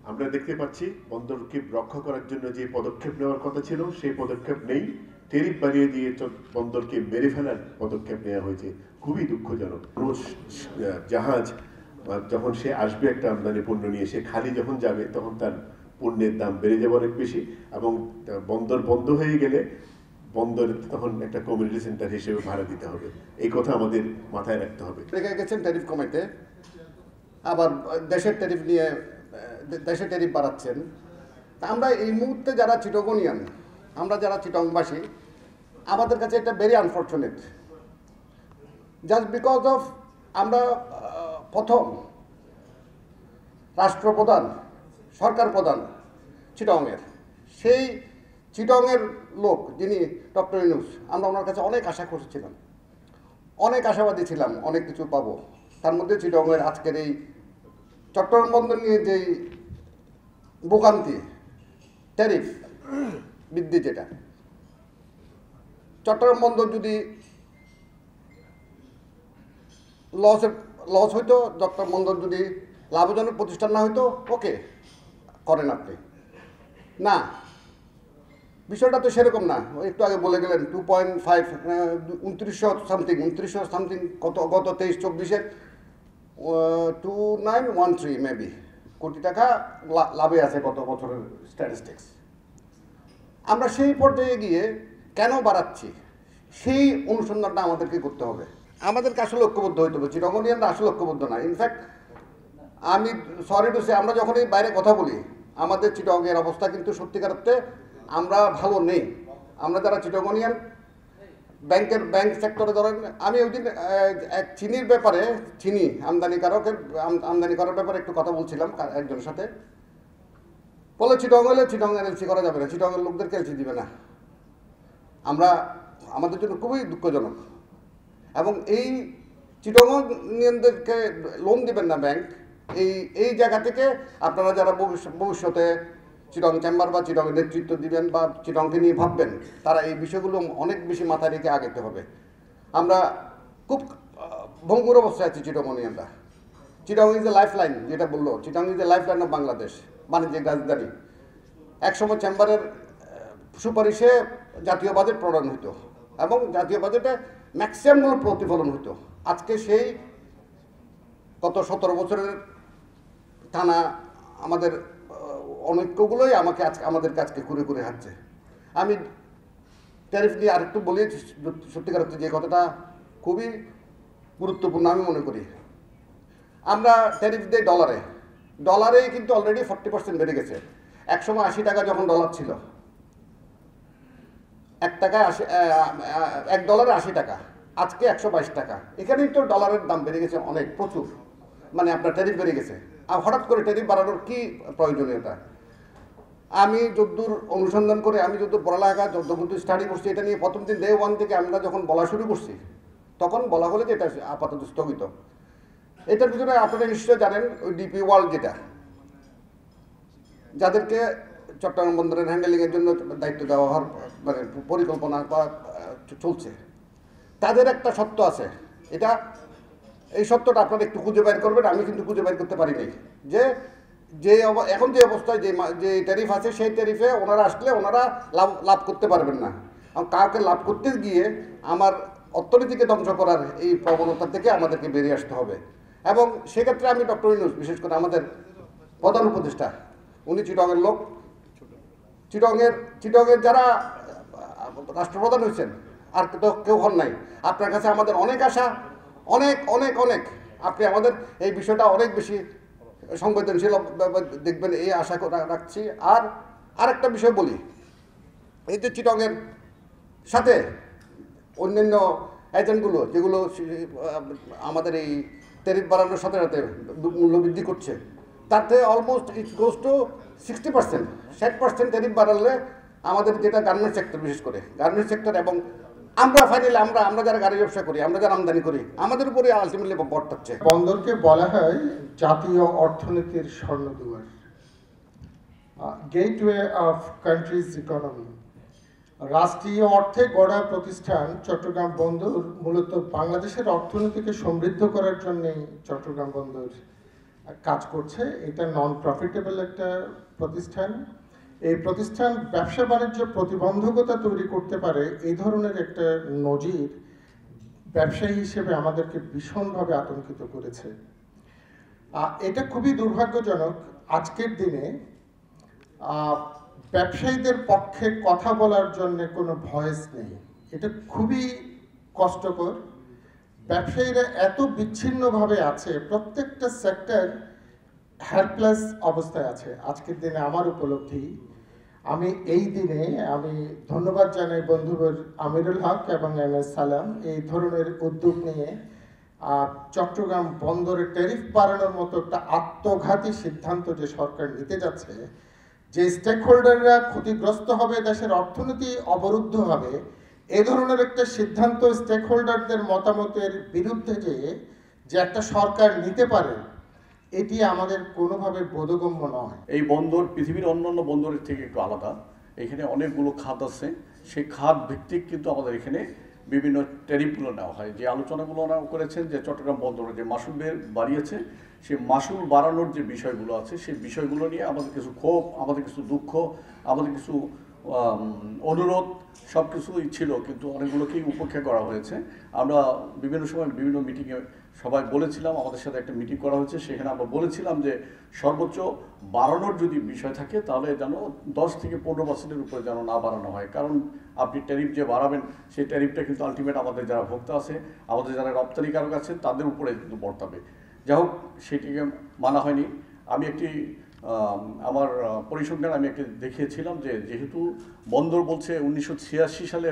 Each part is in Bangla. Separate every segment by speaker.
Speaker 1: আমরা দেখতে পাচ্ছি বন্দরকে রক্ষা করার জন্য যে পদক্ষেপ নেওয়ার কথা ছিল সেই পদক্ষেপ নেই। টেরিফ বাড়িয়ে দিয়ে বন্দরকে মেরে ফেলার পদক্ষেপ নেওয়া হয়েছে, খুবই দুঃখজনক। রোজ জাহাজ যখন সে আসবে একটা আমদানি পণ্য নিয়ে, সে খালি যখন যাবে তখন তার পণ্যের দাম বেড়ে যাবে অনেক বেশি, এবং বন্দর বন্ধ হয়ে গেলে বন্দর তখন একটা কমিউনিটি সেন্টার হিসেবে ভাড়া দিতে হবে। এই কথা আমাদের মাথায় রাখতে হবে।
Speaker 2: গেছেন ট্যারিফ কমাইতে, আবার দেশের ট্যারিফ নিয়ে দেশের ট্যারিফ বাড়াচ্ছেন। তা আমরা এই মুহূর্তে যারা চিটাগনিয়ান, আমরা যারা চিটাগংবাসী, আমাদের কাছে এটা very unfortunate. Just because of আমরা প্রথম রাষ্ট্রপ্রধান, সরকার প্রধান চিটাগংয়ের, সেই চিটাগংয়ের লোক যিনি ডক্টর ইউনূস, আমরা ওনার কাছে অনেক আশা করেছিলাম, অনেক আশাবাদী ছিলাম, অনেক কিছু পাবো। তার মধ্যে চিটাগংয়ের আজকের এই চট্টগ্রাম বন্দর নিয়ে যেই ভোগান্তি, ট্যারিফ বৃদ্ধি, যেটা চট্টগ্রাম বন্দর যদি লস হইতো, চট্টগ্রাম বন্দর যদি লাভজনক প্রতিষ্ঠান না হইতো, ওকে করেন আপনি, না, বিষয়টা তো সেরকম না। একটু আগে বলে গেলেন 2.5 2900 সামথিং গত 23-24-এর 2913 মেবি কোটি টাকা লাভে আছে গত বছরের স্ট্যাটিস্টিক্স। আমরা সেই পর্যায়ে গিয়ে কেন বাড়াচ্ছি, সেই অনুসন্ধানটা আমাদেরকে করতে হবে। আমাদেরকে আসলে ঐক্যবদ্ধ হইতে হবে। চিটাগনিয়ানরা আসলে ঐক্যবদ্ধ না। ইনফ্যাক্ট আমি সরি টু সে, আমরা যখনই বাইরে কথা বলি, আমাদের চিটাগংয়ের অবস্থা কিন্তু সত্যিকার অর্থে আমরা ভালো নেই। আমরা যারা চিটাগনিয়ান, ব্যাংক সেক্টরে ধরেন, আমি ওই দিন এক চিনির ব্যাপারে, চিনি আমদানি করার ব্যাপারে একটু কথা বলছিলাম একজনের সাথে। বলে চিটাগংয়ের এলসি করা যাবে না, চিটাগংয়ের লোকদেরকে এলসি দিবে না। আমাদের জন্য খুবই দুঃখজনক। এবং এই চিটাগংনিয়ানদেরকে লোন দিবেন না ব্যাংক, এই জায়গা থেকে আপনারা যারা ভবিষ্যতে চিটাগং চেম্বার বা চিটাগংয়ের নেতৃত্ব দিবেন বা চিটাগংকে নিয়ে ভাববেন, তারা এই বিষয়গুলো অনেক বেশি মাথায় রেখে আগাতে হবে। আমরা খুব ভঙ্গুর অবস্থায় আছি চিটাগংনিয়ানরা। Chittagong is a lifeline, যেটা বললো, Chittagong is a lifeline of Bangladesh, বাণিজ্যিক রাজধানী। একসময় চেম্বারের সুপারিশে জাতীয় বাজেট প্রণয়ন হতো এবং জাতীয় বাজেটে ম্যাক্সিমাম প্রতিফলন হতো। আজকে সেই গত 17 বছরের টানা আমাদের অনৈক্যগুলোই আমাদেরকে আজকে ঘুরে হাঁটছে। আমি ট্যারিফ নিয়ে আরেকটু বলি, সত্যিকার অর্থে যে কথাটা খুবই গুরুত্বপূর্ণ আমি মনে করি। আমরা ট্যারিফ দিই ডলারেই কিন্তু অলরেডি 40% বেড়ে গেছে। একসময় 80 টাকা যখন ডলার ছিল, $1 80 টাকা, আজকে 122 টাকা। এখানেই তো ডলারের দাম বেড়ে গেছে অনেক, প্রচুর। মানে আপনার ট্যারিফ বেড়ে গেছে। আর হঠাৎ করে ট্যারিফ বাড়ানোর কি প্রয়োজনীয়তা? আমি যদ্দূর অনুসন্ধান করে, আমি যদ্দূর পড়ালেখা, যদ্দূর স্টাডি করছি এটা নিয়ে, প্রথম দিন ডে 1 থেকে আমরা যখন বলা শুরু করছি, তখন বলা হলো যে এটা আপাতত স্থগিত। এটার ভিতরে আপনারা নিশ্চয় জানেন, ওই ডিপি ওয়ার্ল্ড, যেটা যাদেরকে চট্টগ্রাম বন্দরের হ্যান্ডেলিংয়ের জন্য দায়িত্ব দেওয়া হওয়ার মানে পরিকল্পনা চলছে, তাদের একটা সত্য আছে। এই সত্যটা আপনারা একটু খুঁজে বের করবেন, আমি কিন্তু খুঁজে বের করতে পারিনি। এখন যে অবস্থায় যে ট্যারিফ আছে, সেই ট্যারিফে ওনারা আসলে ওনারা লাভ করতে পারবেন না। কাউকে লাভ করতে গিয়ে আমার অর্থনীতিকে ধ্বংস করার এই প্রবণতা থেকে আমাদেরকে বেরিয়ে আসতে হবে। এবং সেক্ষেত্রে আমি ডক্টর ইউনূস, বিশেষ করে আমাদের প্রধান উপদেষ্টা, উনি চিটাগংয়ের লোক। চিটাগংয়ের যারা রাষ্ট্রপ্রধান হয়েছেন, আর তো কেউ হন নাই। আপনার কাছে আমাদের অনেক আশা, অনেক অনেক অনেক, আপনি আমাদের এই বিষয়টা অনেক বেশি সংবেদনশীল দেখবেন, এই আশা রাখছি। আর আরেকটা বিষয় বলি, এই যে চিটাগংয়ের সাথে অন্যান্য এজেন্টগুলো, যেগুলো আমাদের এই ট্যারিফ বাড়ানোর সাথে সাথে মূল্য বৃদ্ধি করছে, তাতে almost it goes to 60%। 60% tariff বাড়ালে আমাদের যেটা গার্মেন্টস সেক্টর, বিশেষ করে গার্মেন্টস সেক্টর, এবং আমরা ফাইনালি আমরা যারা গাড়ি ব্যবসা করি, আমরা যারা আমদানি করি, আমাদের উপরে আলটিমেটলি বর্তাচ্ছে।
Speaker 3: বন্দরকে বলা হয় জাতীয় অর্থনীতির স্বর্ণদুয়ার, গেটওয়ে অফ কান্ট্রিজ ইকোনমি। রাষ্ট্রীয় অর্থে গড়া প্রতিষ্ঠান চট্টগ্রাম বন্দর মূলত বাংলাদেশের অর্থনীতিকে সমৃদ্ধ করার জন্যই চট্টগ্রাম বন্দর কাজ করছে। এটা নন প্রফিটেবল একটা প্রতিষ্ঠান। এই প্রতিষ্ঠান ব্যবসা বাণিজ্য প্রতিবন্ধকতা তৈরি করতে পারে, এই ধরনের একটা নজির ব্যবসায়ী হিসেবে আমাদেরকে ভীষণভাবে আতঙ্কিত করেছে। এটা খুবই দুর্ভাগ্যজনক। আজকের দিনে ব্যবসায়ীদের পক্ষে কথা বলার জন্য কোনো ভয়েস নেই। এটা খুবই কষ্টকর। ব্যবসায়ীরা এত বিচ্ছিন্নভাবে আছে, প্রত্যেকটা সেক্টর হেল্পলেস অবস্থায় আছে। আজকের দিনে আমার উপলব্ধি, আমি এই দিনে আমি ধন্যবাদ জানাই বন্ধুবর আমিরুল হক এবং MS সালাম এই ধরনের উদ্যোগ নিয়ে চট্টগ্রাম বন্দরের ট্যারিফ বাড়ানোর মতো একটা আত্মঘাতী সিদ্ধান্ত যে সরকার নিতে যাচ্ছে, যে স্টেক হোল্ডাররা ক্ষতিগ্রস্ত হবে, দেশের অর্থনীতি অবরুদ্ধ হবে, এ ধরনের একটা সিদ্ধান্ত স্টেক হোল্ডারদের মতামতের বিরুদ্ধে যে একটা সরকার নিতে পারে, এটি আমাদের কোনোভাবে বোধগম্য নয়।
Speaker 4: এই বন্দর পৃথিবীর অন্যান্য বন্দরের থেকে একটু আলাদা। এখানে অনেকগুলো খাত আছে, সেই খাত ভিত্তিক কিন্তু আমাদের এখানে বিভিন্ন ট্যারিফগুলো নেওয়া হয়। যে আলোচনাগুলো ওনারা করেছেন যে চট্টগ্রাম বন্দরে যে মাসুল বাড়িয়েছে, সেই মাসুল বাড়ানোর যে বিষয়গুলো আছে সেই বিষয়গুলো নিয়ে আমাদের কিছু ক্ষোভ, আমাদের কিছু দুঃখ, আমাদের কিছু অনুরোধ সব কিছুই ছিল, কিন্তু অনেকগুলোকেই উপেক্ষা করা হয়েছে। আমরা বিভিন্ন সময় বিভিন্ন মিটিংয়ে সবাই বলেছিলাম, আমাদের সাথে একটা মিটিং করা হয়েছে, সেখানে আমরা বলেছিলাম যে সর্বোচ্চ বাড়ানোর যদি বিষয় থাকে তাহলে যেন 10 থেকে 15% উপরে যেন না বাড়ানো হয়। কারণ আপনি ট্যারিফ যে বাড়াবেন সেই ট্যারিফটা কিন্তু আলটিমেট আমাদের যারা ভোক্তা আছে, আমাদের যারা রপ্তানিকারক আছে তাদের উপরে কিন্তু বর্তাবে। যাই হোক, সেটিকে মানা হয়নি। আমি একটি আমার পরিসংখ্যান আমি একটা দেখিয়েছিলাম যে যেহেতু বন্দর বলছে 1986 সালে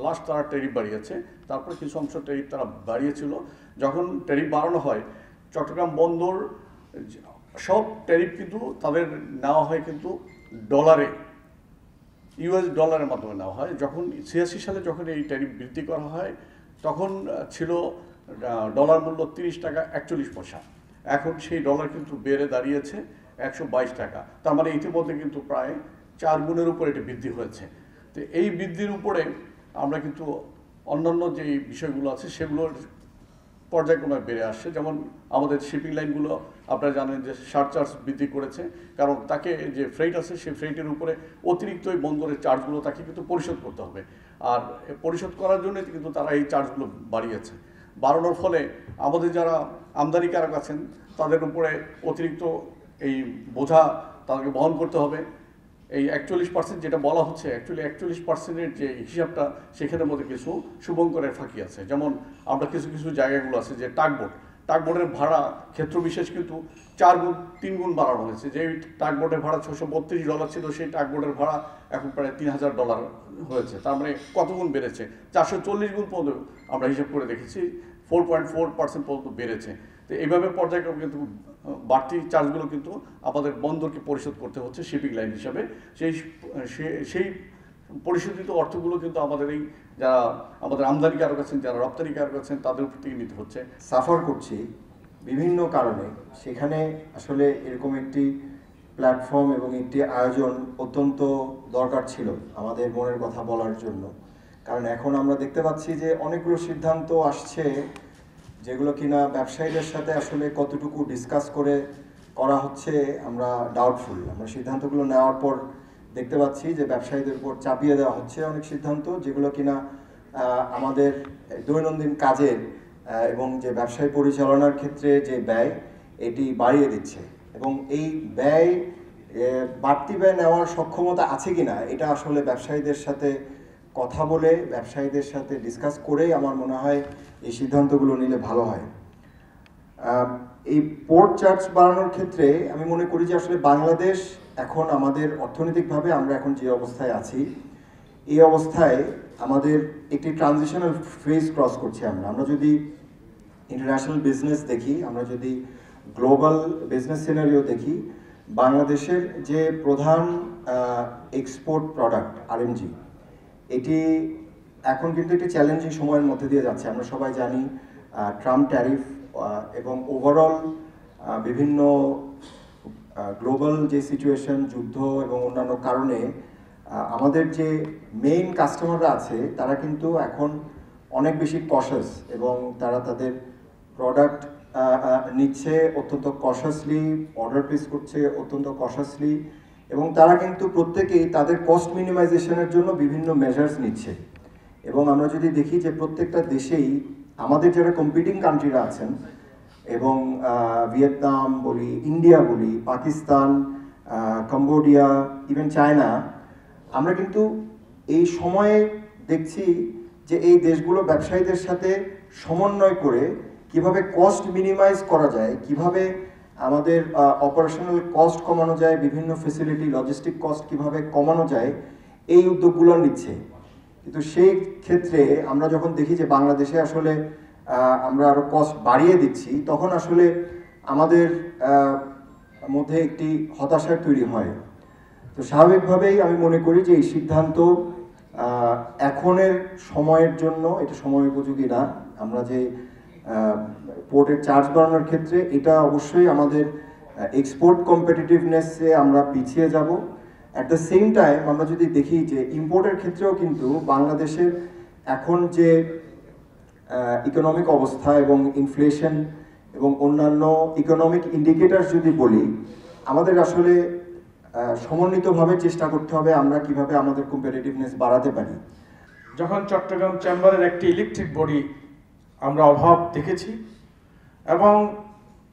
Speaker 4: লাস্ট তারা ট্যারিফ বাড়িয়েছে, তারপর কিছু অংশ ট্যারিফ তারা বাড়িয়েছিল। যখন ট্যারিফ বাড়ানো হয়, চট্টগ্রাম বন্দর সব ট্যারিফ কিন্তু তাদের নেওয়া হয় কিন্তু ডলারে, US ডলারের মাধ্যমে নেওয়া হয়। যখন 86 সালে যখন এই ট্যারিফ বৃদ্ধি করা হয় তখন ছিল ডলার মূল্য 30 টাকা 41 পয়সা। এখন সেই ডলার কিন্তু বেড়ে দাঁড়িয়েছে 122 টাকা। তার মানে ইতিমধ্যে কিন্তু প্রায় 4 গুণের উপরে এটি বৃদ্ধি হয়েছে। তো এই বৃদ্ধির উপরে আমরা কিন্তু অন্যান্য যে বিষয়গুলো আছে সেগুলোর পর্যায়ক্রমে বেড়ে আসছে। যেমন আমাদের শিপিং লাইনগুলো আপনারা জানেন যে সারচার্জ বৃদ্ধি করেছে, কারণ তাকে যে ফ্রেট আছে সেই ফ্রেটের উপরে অতিরিক্ত এই বন্দরের চার্জগুলো তাকে কিন্তু পরিশোধ করতে হবে। আর পরিশোধ করার জন্য কিন্তু তারা এই চার্জগুলো বাড়িয়েছে। বাড়ানোর ফলে আমাদের যারা আমদানিকারক আছেন তাদের উপরে অতিরিক্ত এই বোঝা তাদেরকে বহন করতে হবে। এই 41% যেটা বলা হচ্ছে, অ্যাকচুয়ালি 41%-এর যে হিসাবটা সেখানের মধ্যে কিছু শুভঙ্করের ফাঁকি আছে। যেমন আমরা কিছু কিছু জায়গাগুলো আছে যে টাগবোটের ভাড়া ক্ষেত্র বিশেষ কিন্তু 3 গুণ বাড়ানো হয়েছে। যে টাগবোটের ভাড়া $632 ছিল, সেই টাগবোটের ভাড়া এখন প্রায় $3000 হয়েছে। তার মানে কত গুণ বেড়েছে? 440 গুণ পর্যন্ত আমরা হিসাব করে দেখেছি, 4.4% পর্যন্ত বেড়েছে। তো এইভাবে পর্যায়ক্রমে কিন্তু বাড়তি চার্জগুলো কিন্তু আমাদের বন্দরকে পরিশোধ করতে হচ্ছে শিপিং লাইন হিসাবে। সেই পরিশোধিত অর্থগুলো কিন্তু আমাদের এই যারা আমাদের আমদানিকারক আছেন, যারা রপ্তানিকারক আছেন তাদের উপর থেকে নিতে হচ্ছে।
Speaker 5: সাফার করছি বিভিন্ন কারণে, সেখানে আসলে এরকম একটি প্ল্যাটফর্ম এবং একটি আয়োজন অত্যন্ত দরকার ছিল আমাদের মনের কথা বলার জন্য। কারণ এখন আমরা দেখতে পাচ্ছি যে অনেকগুলো সিদ্ধান্ত আসছে যেগুলো কিনা ব্যবসায়ীদের সাথে আসলে কতটুকু ডিসকাস করে করা হচ্ছে আমরা ডাউটফুল। আমরা সিদ্ধান্তগুলো নেওয়ার পর দেখতে পাচ্ছি যে ব্যবসায়ীদের উপর চাপিয়ে দেওয়া হচ্ছে অনেক সিদ্ধান্ত, যেগুলো কিনা আমাদের দৈনন্দিন কাজের এবং যে ব্যবসায় পরিচালনার ক্ষেত্রে যে ব্যয় এটি বাড়িয়ে দিচ্ছে। এবং এই ব্যয় বাড়তি ব্যয় নেওয়ার সক্ষমতা আছে কিনা এটা আসলে ব্যবসায়ীদের সাথে কথা বলে, ব্যবসায়ীদের সাথে ডিসকাস করেই আমার মনে হয় এই সিদ্ধান্তগুলো নিলে ভালো হয়। এই পোর্ট চার্জ বাড়ানোর ক্ষেত্রে আমি মনে করি যে আসলে বাংলাদেশ এখন আমাদের অর্থনৈতিকভাবে আমরা এখন যে অবস্থায় আছি, এই অবস্থায় আমাদের একটি ট্রানজিশনাল ফেজ ক্রস করছি আমরা যদি ইন্টারন্যাশনাল বিজনেস দেখি, আমরা যদি গ্লোবাল বিজনেস সিনারিও দেখি, বাংলাদেশের যে প্রধান এক্সপোর্ট প্রোডাক্ট RMG, এটি এখন কিন্তু একটি চ্যালেঞ্জিং সময়ের মধ্যে দিয়ে যাচ্ছে। আমরা সবাই জানি ট্রাম্প ট্যারিফ এবং ওভারঅল বিভিন্ন গ্লোবাল যে সিচুয়েশন, যুদ্ধ এবং অন্যান্য কারণে আমাদের যে মেইন কাস্টমাররা আছে তারা কিন্তু এখন অনেক বেশি কশাস এবং তারা তাদের প্রোডাক্ট নিচ্ছে অত্যন্ত কশাসলি, অর্ডার প্লেস করছে অত্যন্ত কশাসলি, এবং তারা কিন্তু প্রত্যেকেই তাদের কস্ট মিনিমাইজেশনের জন্য বিভিন্ন মেজার্স নিচ্ছে। এবং আমরা যদি দেখি যে প্রত্যেকটা দেশেই আমাদের যারা কম্পিটিং কান্ট্রিরা আছেন, এবং ভিয়েতনাম বলি, ইন্ডিয়া বলি, পাকিস্তান, কম্বোডিয়া, ইভেন চায়না, আমরা কিন্তু এই সময়ে দেখছি যে এই দেশগুলো ব্যবসায়ীদের সাথে সমন্বয় করে কিভাবে কস্ট মিনিমাইজ করা যায়, কিভাবে আমাদের অপারেশনাল কস্ট কমানো যায়, বিভিন্ন ফেসিলিটি লজিস্টিক কস্ট কিভাবে কমানো যায়, এই উদ্যোগগুলো নিচ্ছে। কিন্তু সেই ক্ষেত্রে আমরা যখন দেখি যে বাংলাদেশে আসলে আমরা আরও কস্ট বাড়িয়ে দিচ্ছি, তখন আসলে আমাদের মধ্যে একটি হতাশার তৈরি হয়। তো স্বাভাবিকভাবেই আমি মনে করি যে এই সিদ্ধান্ত এখনের সময়ের জন্য এটা সময় উপযোগী না। আমরা যে পোর্টের চার্জ বাড়ানোর ক্ষেত্রে এটা অবশ্যই আমাদের এক্সপোর্ট কম্পিটিটিভনেসে আমরা পিছিয়ে যাব। অ্যাট দ্য সেম টাইম আমরা যদি দেখি যে ইম্পোর্টের ক্ষেত্রেও কিন্তু বাংলাদেশের এখন যে ইকোনমিক অবস্থা এবং ইনফ্লেশন এবং অন্যান্য ইকোনমিক ইন্ডিকেটর যদি বলি, আমাদের আসলে সমন্বিতভাবে চেষ্টা করতে হবে আমরা কিভাবে আমাদের কম্পিটিটিভনেস বাড়াতে পারি।
Speaker 6: যখন চট্টগ্রাম চেম্বারের একটি ইলেকট্রিক বডি আমরা অভাব দেখেছি, এবং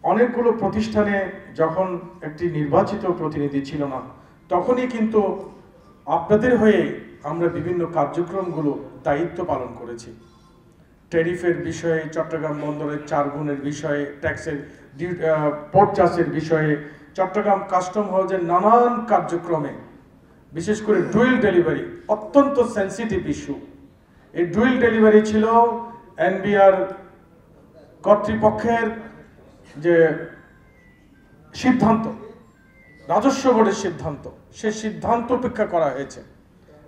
Speaker 6: অনেকগুলো প্রতিষ্ঠানে যখন একটি নির্বাচিত প্রতিনিধি ছিল না, তখনই কিন্তু আপনাদের হয়ে আমরা বিভিন্ন কার্যক্রমগুলো দায়িত্ব পালন করেছি। ট্যারিফের বিষয়ে, চট্টগ্রাম বন্দরের 4 গুণের বিষয়ে, ট্যাক্সের পোর্ট চার্জের বিষয়ে, চট্টগ্রাম কাস্টম হাউসের নানান কার্যক্রমে, বিশেষ করে ডুয়েল ডেলিভারি অত্যন্ত সেন্সিটিভ ইস্যু। এই ডুয়েল ডেলিভারি ছিল এনবিআর কর্তৃপক্ষের যে সিদ্ধান্ত, রাজস্ব বোর্ডের সিদ্ধান্ত, সেই সিদ্ধান্ত উপেক্ষা করা হয়েছে,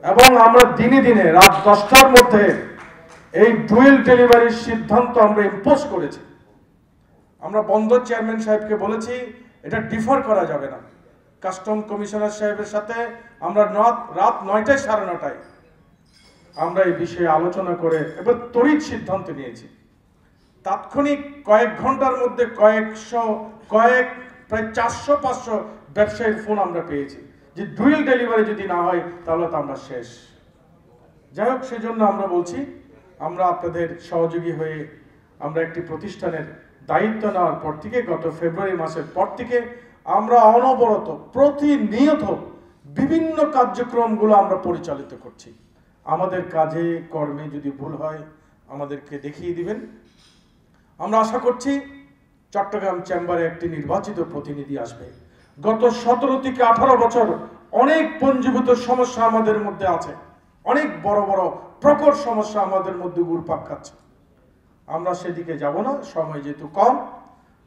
Speaker 6: এবং আমরা দিনে দিনে রাত 10টার মধ্যে এই ডুয়েল ডেলিভারির সিদ্ধান্ত আমরা ইম্পোজ করেছি। আমরা বন্দর চেয়ারম্যান সাহেবকে বলেছি এটা ডিফার করা যাবে না। কাস্টম কমিশনার সাহেবের সাথে আমরা রাত 9টায় 9:30 আমরা এই বিষয়ে আলোচনা করে এবার তড়িৎ সিদ্ধান্ত নিয়েছি। তাৎক্ষণিক কয়েক ঘন্টার মধ্যে প্রায় 400-500 ব্যবসায়ীর ফোন আমরা পেয়েছি যে ডুয়েল ডেলিভারি যদি না হয় তাহলে তো আমরা শেষ। যাই হোক, সেজন্য আমরা বলছি আমরা আপনাদের সহযোগী হয়ে আমরা একটি প্রতিষ্ঠানের দায়িত্ব নেওয়ার পর থেকে, গত ফেব্রুয়ারি মাসের পর থেকে আমরা অনবরত প্রতিনিয়ত বিভিন্ন কার্যক্রমগুলো আমরা পরিচালিত করছি। আমাদের কাজে কর্মে যদি ভুল হয় আমাদেরকে দেখিয়ে দিবেন। আমরা আশা করছি চট্টগ্রাম চেম্বারে একটি নির্বাচিত প্রতিনিধি আসবে। গত 17 থেকে 18 বছর অনেক পঞ্জীভূত সমস্যা আমাদের মধ্যে আছে, অনেক বড় বড় প্রকট সমস্যা আমাদের মধ্যে ঘুরপাক খাচ্ছে। আমরা সেদিকে যাব না, সময় যেহেতু কম।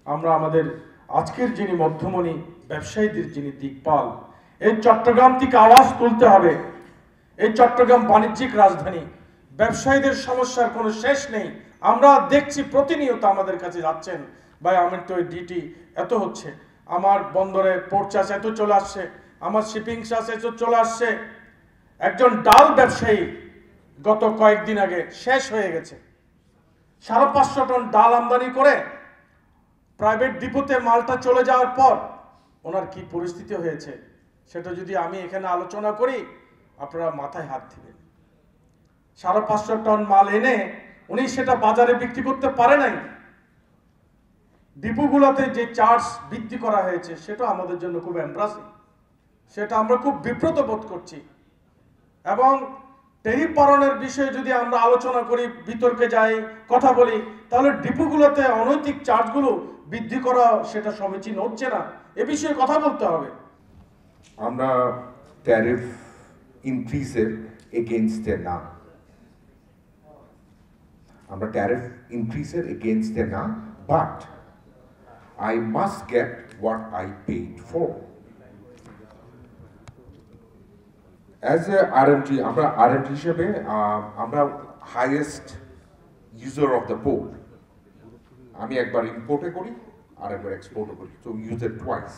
Speaker 6: আমরা আমাদের আজকের যিনি মধ্যমণি, ব্যবসায়ীদের যিনি দিকপাল, এই চট্টগ্রাম থেকে আওয়াজ তুলতে হবে। এই চট্টগ্রাম বাণিজ্যিক রাজধানী, ব্যবসায়ীদের সমস্যার কোনো শেষ নেই। আমরা দেখছি প্রতিনিয়ত আমাদের কাছে যাচ্ছেন, ভাই আমার তো ডিটি এত হচ্ছে, আমার বন্দরে পোর্ট চার্জ এত চলে আসছে, আমার শিপিং চার্জ এত চলে আসছে। একজন ডাল ব্যবসায়ী গত কয়েকদিন আগে শেষ হয়ে গেছে। 550 টন ডাল আমদানি করে প্রাইভেট ডিপোতে মালটা চলে যাওয়ার পর ওনার কি পরিস্থিতি হয়েছে সেটা যদি আমি এখানে আলোচনা করি আপনারা মাথায় হাত দিবেন। 550 টন মাল এনে উনি সেটা বাজারে বিক্রি করতে পারে নাই। ডিপোগুলোতে যে চার্জ বৃদ্ধি করা হয়েছে সেটা আমাদের জন্য খুব এমব্রাসিং, সেটা আমরা খুব বিব্রত বোধ করছি। এবং ট্যারিফ বাড়ানোর বিষয়ে যদি আমরা আলোচনা করি, বিতর্কে যাই, কথা বলি, তাহলে ডিপোগুলোতে অনৈতিক চার্জগুলো বৃদ্ধি করা সেটা সমীচীন হচ্ছে না, এ বিষয়ে কথা বলতে হবে।
Speaker 7: আমরা ট্যারিফ ইনক্রিজের এগেইনস্টে না, আমরা ট্যারিফ ইনক্রিজের এগেইনস্টে না, but I must get what I paid for. As a RMG, আমরা RMG হিসেবে আমরা highest user of the port. আমি একবার ইম্পোর্টে করি আর একবার এক্সপোর্টও করি, so use it twice.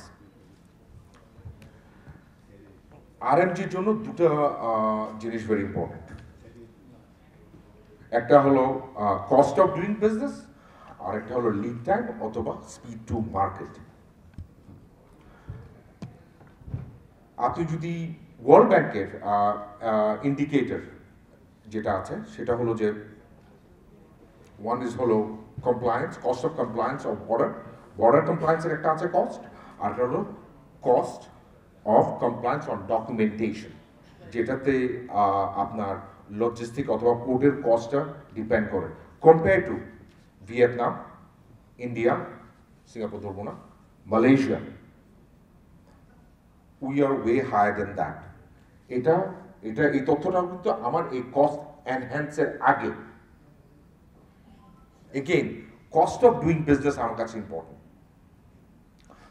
Speaker 7: RMGর জন্য দুটো জিনিস ভেরি ইম্পর্টেন্ট। একটা হলো কস্ট অফ ডুইং বিজনেস, আরেকটা হলো লিড টাইম অথবা স্পিড টু মার্কেট। আপনি যদি ওয়ার্ল্ড ব্যাংকের ইন্ডিকেটর যেটা আছে সেটা হলো যে ওয়ান ইজ হলো compliance, cost of compliance of border কমপ্লায়েন্সের একটা আছে কস্ট, আর একটা হলো cost of compliance on documentation, যেটাতে আপনার লজিস্টিক অথবা পোর্টের কস্টটা ডিপেন্ড করে compare to Vietnam, India, Singapore ধরবো না, Malaysia, we are way higher than that. এই তথ্যটা কিন্তু আমার এই কস্ট এনহ্যান্সের আগে। Again cost of doing business আমার কাছে ইম্পর্টেন্ট।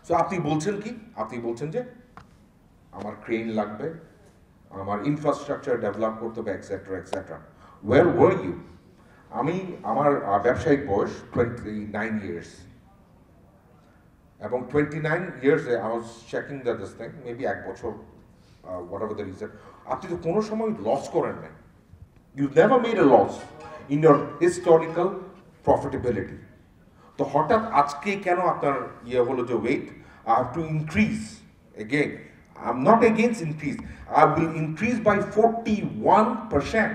Speaker 7: সো আপনি বলছেন কি? আপনি বলছেন যে আমার ক্রেন লাগবে, আমার ইনফ্রাস্ট্রাকচার ডেভেলপ করতে হবে, etcetera etcetera. Where are you? আমার ব্যবসায়িক বয়স 29 ইয়ার্স, এবং 29 ইয়ার্সে I was checking this thing, maybe 1 বছর, হোয়াট এভার দ্য রিজন, আপনি তো কোনো সময় লস করেন নাই। You never made a loss in your historical profitability. তো হঠাৎ আজকে কেন আপনার হলো যে wait I have to increase? Again, I'm not against increase. I will increase by 41%.